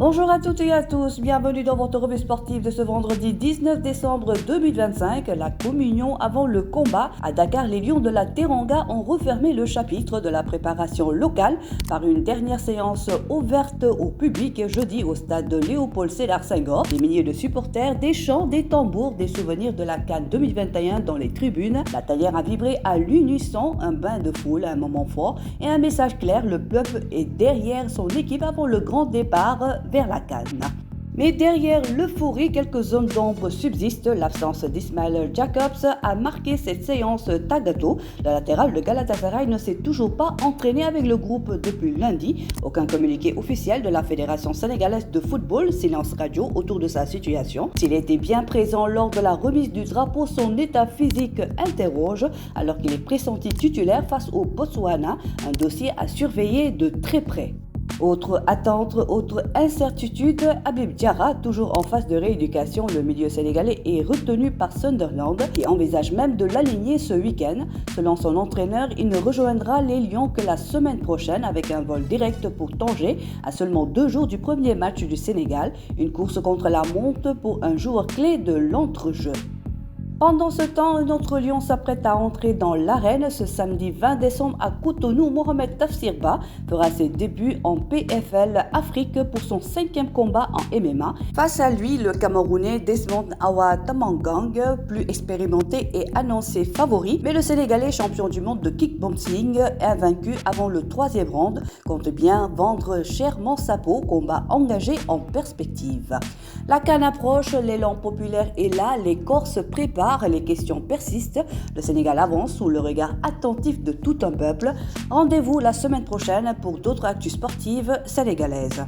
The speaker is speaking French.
Bonjour à toutes et à tous, bienvenue dans votre revue sportive de ce vendredi 19 décembre 2025, la communion avant le combat. À Dakar, les Lions de la Teranga ont refermé le chapitre de la préparation locale par une dernière séance ouverte au public jeudi au stade de Léopold Sédar Senghor. Des milliers de supporters, des chants, des tambours, des souvenirs de la CAN 2021 dans les tribunes. La tanière a vibré à l'unisson, un bain de foule, un moment fort et un message clair, le peuple est derrière son équipe avant le grand départ vers la CAN. Mais derrière l'euphorie, quelques zones d'ombre subsistent. L'absence d'Ismail Jacobs a marqué cette séance Tagato. Le latéral de Galatasaray ne s'est toujours pas entraîné avec le groupe depuis lundi. Aucun communiqué officiel de la Fédération sénégalaise de football, silence radio autour de sa situation. S'il était bien présent lors de la remise du drapeau, son état physique interroge alors qu'il est pressenti titulaire face au Botswana, un dossier à surveiller de très près. Autre attente, autre incertitude, Habib Diarra, toujours en phase de rééducation, le milieu sénégalais est retenu par Sunderland qui envisage même de l'aligner ce week-end. Selon son entraîneur, il ne rejoindra les Lions que la semaine prochaine avec un vol direct pour Tanger à seulement 2 jours du premier match du Sénégal, une course contre la montre pour un joueur clé de l'entrejeu. Pendant ce temps, un autre Lion s'apprête à entrer dans l'arène. Ce samedi 20 décembre à Cotonou, Mohamed Tafsirba fera ses débuts en PFL Afrique pour son 5e combat en MMA. Face à lui, le Camerounais Desmond Awa Tamangang, plus expérimenté et annoncé favori, mais le Sénégalais champion du monde de kickboxing, invaincu avant le 3e round, compte bien vendre chèrement sa peau, combat engagé en perspective. La CAN approche, l'élan populaire est là, les Corses se préparent. Les questions persistent. Le Sénégal avance sous le regard attentif de tout un peuple. Rendez-vous la semaine prochaine pour d'autres actus sportives sénégalaises.